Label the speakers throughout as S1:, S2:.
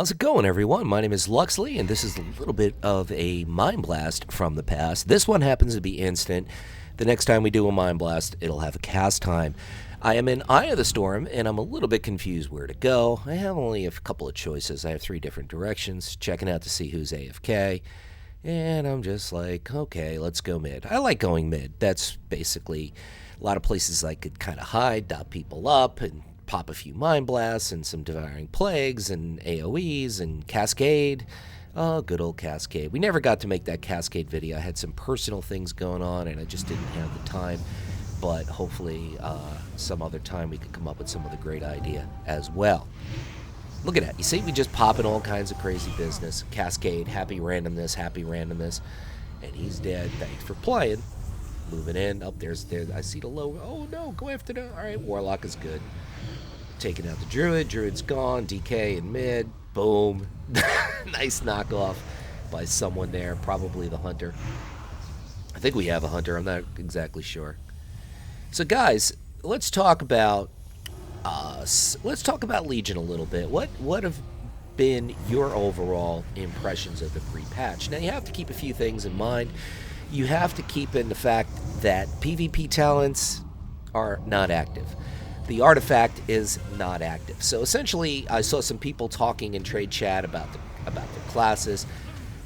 S1: How's it going, everyone? My name is Luxeley, and this is a little bit of a mind blast from the past. This one happens to be instant. The next time we do a mind blast, it'll have a cast time. I am in Eye of the Storm, and I'm a little bit confused where to go. I have only a couple of choices. I have 3 different directions, checking out to see who's AFK, and I'm just like, okay, let's go mid. I like going mid. That's basically a lot of places I could kind of hide, dot people up, and pop a few mind blasts and some devouring plagues and AoEs and cascade. Oh, good old cascade. We never got to make that cascade video. I had some personal things going on and I just didn't have the time. But hopefully some other time we could come up with some other great idea as well. Look at that. You see, we just popping all kinds of crazy business. Cascade, happy randomness. And he's dead. Thanks for playing. Moving in. Up there's I see the low. Oh no, go after the. All right, Warlock is good. Taking out the Druid. Druid's gone. DK in mid. Boom. Nice knockoff by someone there. Probably the Hunter. I think we have a Hunter. I'm not exactly sure. So guys, let's talk about Legion a little bit. What have been your overall impressions of the pre-patch? Now you have to keep a few things in mind. You have to keep in the fact that PvP talents are not active. The artifact is not active. So essentially, I saw some people talking in trade chat about the classes,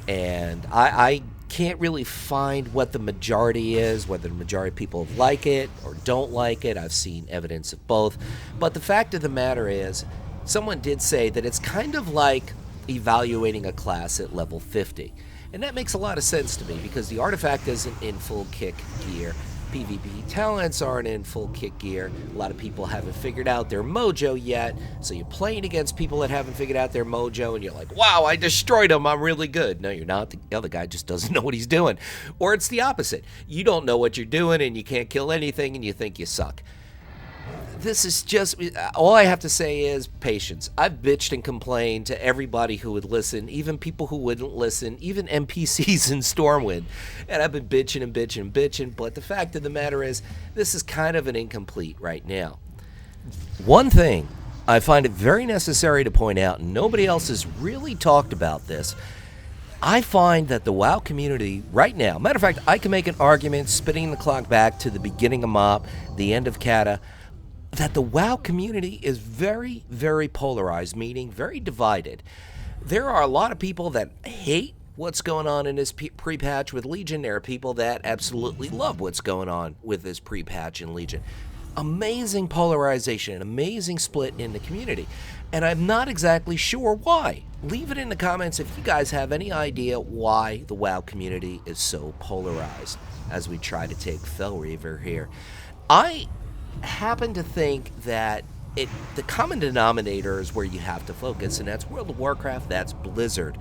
S1: and I can't really find what the majority is, whether the majority of people like it or don't like it. I've seen evidence of both. But the fact of the matter is, someone did say that it's kind of like evaluating a class at level 50. And that makes a lot of sense to me because the artifact isn't in full kick gear. PvP talents aren't in full kick gear. A lot of people haven't figured out their mojo yet. So you're playing against people that haven't figured out their mojo and you're like, wow, I destroyed him. I'm really good. No, you're not. The other guy just doesn't know what he's doing. Or it's the opposite. You don't know what you're doing and you can't kill anything and you think you suck. This is just, all I have to say is patience. I've bitched and complained to everybody who would listen, even people who wouldn't listen, even NPCs in Stormwind. And I've been bitching and bitching and bitching, but the fact of the matter is, this is kind of an incomplete right now. One thing I find it very necessary to point out, and nobody else has really talked about this, I find that the WoW community right now, matter of fact, I can make an argument spinning the clock back to the beginning of MoP, the end of Kata, that the WoW community is very, very polarized, meaning very divided. There are a lot of people that hate what's going on in this pre-patch with Legion. There are people that absolutely love what's going on with this pre-patch in Legion. Amazing polarization, an amazing split in the community. And I'm not exactly sure why. Leave it in the comments if you guys have any idea why the WoW community is so polarized as we try to take Fellreaver here. I happen to think that the common denominator is where you have to focus, and that's World of Warcraft, that's Blizzard.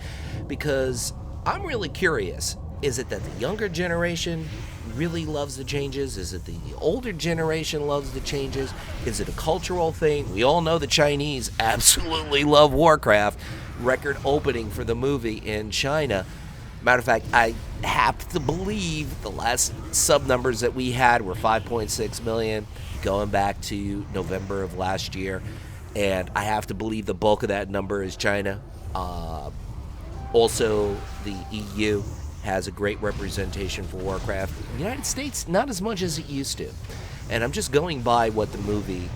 S1: Because I'm really curious, is it that the younger generation really loves the changes? Is it the older generation loves the changes? Is it a cultural thing? We all know the Chinese absolutely love Warcraft. Record opening for the movie in China. Matter of fact, I have to believe the last sub numbers that we had were 5.6 million. Going back to November of last year, and I have to believe the bulk of that number is China. Also, the EU has a great representation for Warcraft. The United States, not as much as it used to. And I'm just going by what the movie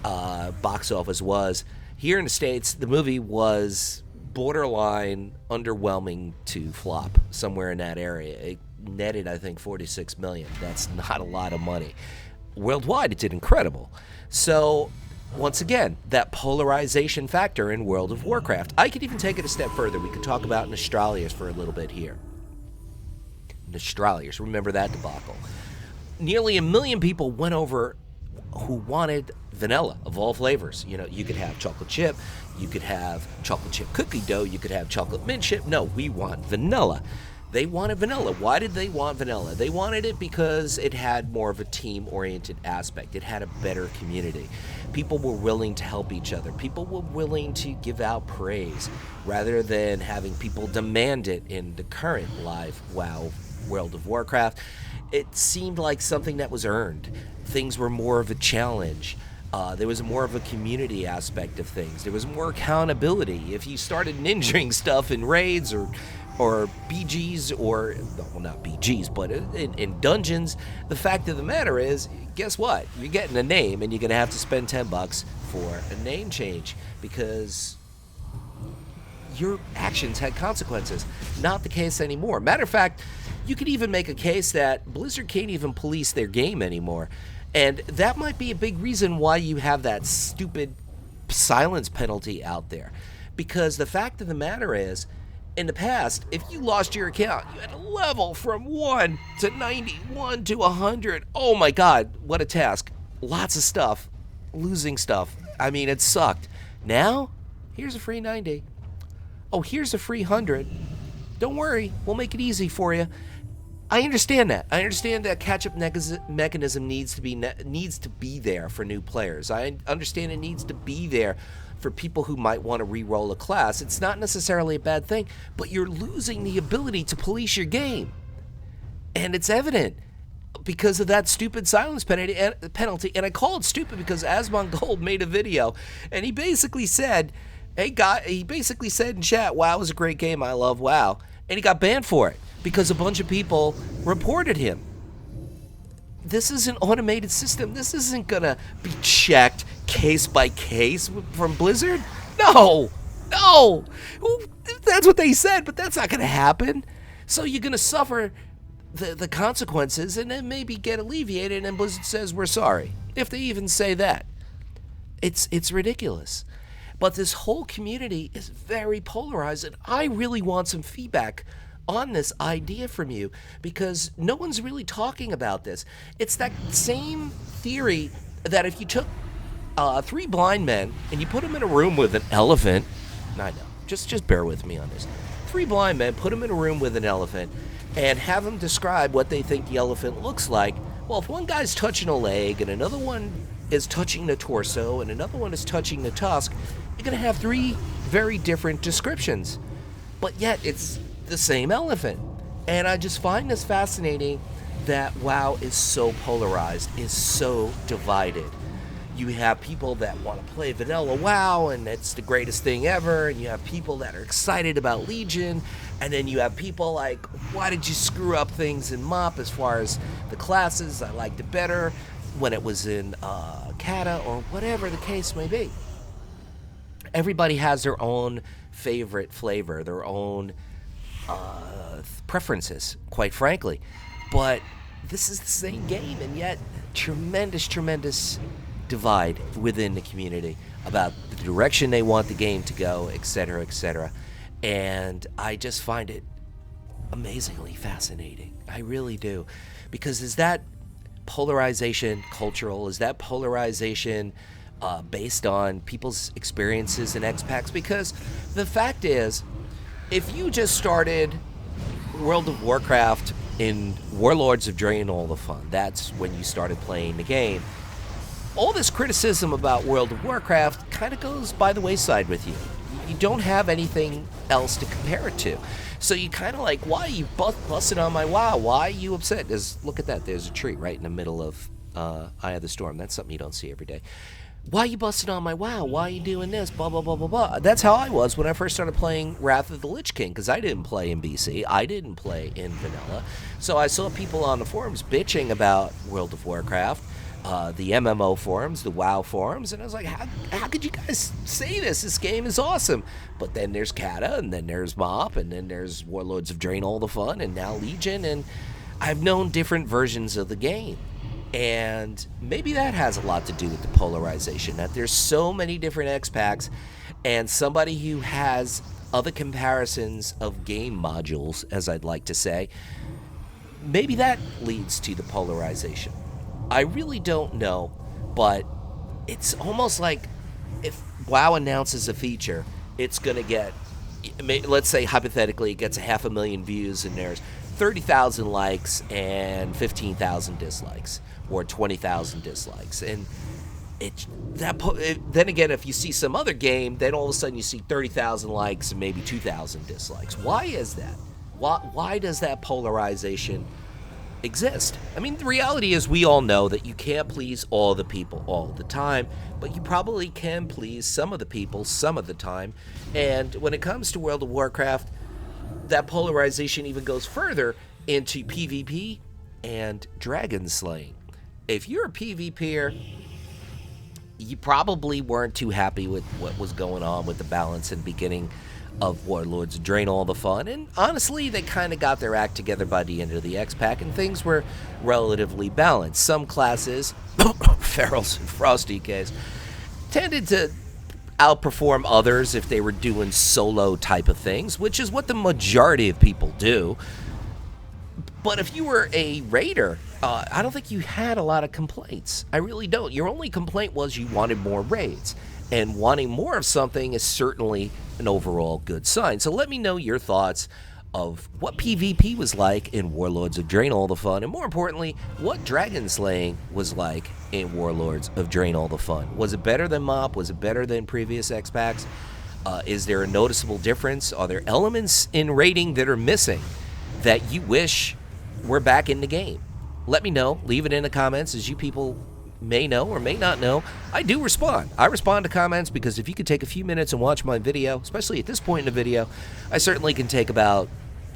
S1: box office was. Here in the States, the movie was borderline underwhelming to flop, somewhere in that area. It netted, I think, 46 million. That's not a lot of money. Worldwide, it did incredible. So, once again, that polarization factor in World of Warcraft. I could even take it a step further. We could talk about Nostralius for a little bit here. Nostralius, remember that debacle. Nearly 1 million people went over who wanted vanilla of all flavors. You know, you could have chocolate chip, you could have chocolate chip cookie dough, you could have chocolate mint chip. No, we want vanilla. They wanted vanilla. Why did they want vanilla? They wanted it because it had more of a team-oriented aspect. It had a better community. People were willing to help each other. People were willing to give out praise rather than having people demand it in the current live WoW World of Warcraft. It seemed like something that was earned. Things were more of a challenge. There was more of a community aspect of things. There was more accountability. If you started ninjaing stuff in raids or BGs or, well, not BGs, but in dungeons, the fact of the matter is, guess what? You're getting a name, and you're going to have to spend $10 for a name change because your actions had consequences. Not the case anymore. Matter of fact, you could even make a case that Blizzard can't even police their game anymore. And that might be a big reason why you have that stupid silence penalty out there. Because the fact of the matter is, in the past, if you lost your account, you had to level from 1 to 91 to 100. Oh my God, what a task. Lots of stuff. Losing stuff. I mean, it sucked. Now, here's a free 90. Oh, here's a free 100. Don't worry, we'll make it easy for you. I understand that. I understand that catch-up mechanism needs to be there for new players. I understand it needs to be there for people who might want to re-roll a class. It's not necessarily a bad thing, but you're losing the ability to police your game. And it's evident because of that stupid silence penalty. And I call it stupid because Asmon Gold made a video, and he basically said, he basically said in chat, WoW was a great game, I love WoW. And he got banned for it because a bunch of people reported him. This is an automated system. This isn't going to be checked case by case from Blizzard. No. That's what they said, but that's not going to happen. So you're going to suffer the consequences and then maybe get alleviated, and Blizzard says, we're sorry. If they even say that. It's ridiculous. But this whole community is very polarized, and I really want some feedback on this idea from you because no one's really talking about this. It's that same theory that if you took 3 blind men and you put them in a room with an elephant, I know, just bear with me on this. 3 blind men, put them in a room with an elephant and have them describe what they think the elephant looks like. Well, if one guy's touching a leg and another one is touching the torso and another one is touching the tusk, you're going to have 3 very different descriptions. But yet it's the same elephant. And I just find this fascinating that WoW is so polarized, is so divided. You have people that want to play vanilla WoW and it's the greatest thing ever, and you have people that are excited about Legion, and then you have people like, why did you screw up things in MoP as far as the classes? I liked it better when it was in Kata, or whatever the case may be. Everybody has their own favorite flavor, their own preferences, quite frankly. But this is the same game, and yet tremendous divide within the community about the direction they want the game to go, etc., etc. And I just find it amazingly fascinating. I really do. Because is that polarization cultural? Is that polarization based on people's experiences in X-Packs? Because the fact is, if you just started World of Warcraft in Warlords of Draenor the Fun, that's when you started playing the game, all this criticism about World of Warcraft kind of goes by the wayside with you. You don't have anything else to compare it to. So you kind of like, why are you busting on my WoW? Why are you upset? Look at that. There's a tree right in the middle of Eye of the Storm. That's something you don't see every day. Why are you busting on my WoW? Why are you doing this? Blah, blah, blah, blah, blah. That's how I was when I first started playing Wrath of the Lich King, because I didn't play in BC. I didn't play in vanilla. So I saw people on the forums bitching about World of Warcraft, the MMO forums, the WoW forums, and I was like, how could you guys say this? This game is awesome. But then there's Kata, and then there's MoP, and then there's Warlords of Draenor the Fun, and now Legion, and I've known different versions of the game. And maybe that has a lot to do with the polarization, that there's so many different X-Packs, and somebody who has other comparisons of game modules, as I'd like to say, maybe that leads to the polarization. I really don't know, but it's almost like if WoW announces a feature, it's going to get, let's say hypothetically, it gets 500,000 views and there's 30,000 likes and 15,000 dislikes, or 20,000 dislikes. And then again, if you see some other game, then all of a sudden you see 30,000 likes and maybe 2,000 dislikes. Why is that? Why does that polarization exist. I mean, the reality is we all know that you can't please all the people all the time, but you probably can please some of the people some of the time. And when it comes to World of Warcraft, that polarization even goes further into PvP and dragon slaying. If you're a PvPer, you probably weren't too happy with what was going on with the balance and beginning of Warlords drain all the fun, and honestly they kind of got their act together by the end of the X-Pack and things were relatively balanced. Some classes, Ferals and Frosty case, tended to outperform others if they were doing solo type of things, which is what the majority of people do. But if you were a raider, I don't think you had a lot of complaints. I really don't. Your only complaint was you wanted more raids. And wanting more of something is certainly an overall good sign. So let me know your thoughts of what PvP was like in Warlords of Drain All the Fun, and more importantly, what dragon slaying was like in Warlords of Drain All the Fun. Was it better than MoP? Was it better than previous X-Packs? Is there a noticeable difference? Are there elements in raiding that are missing that you wish were back in the game? Let me know. Leave it in the comments. As you people may know or may not know, I do respond. I respond to comments because if you could take a few minutes and watch my video, especially at this point in the video, I certainly can take about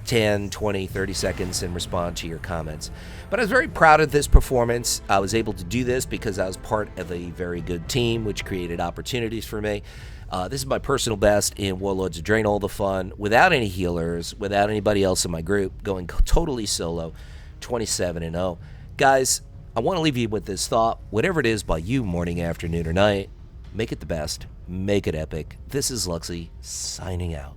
S1: 10, 20, 30 seconds and respond to your comments. But I was very proud of this performance. I was able to do this because I was part of a very good team, which created opportunities for me. This is my personal best in Warlords of Drain All the Fun, without any healers, without anybody else in my group, going totally solo, 27-0. Guys, I want to leave you with this thought. Whatever it is by you, morning, afternoon, or night, make it the best. Make it epic. This is Luxley, signing out.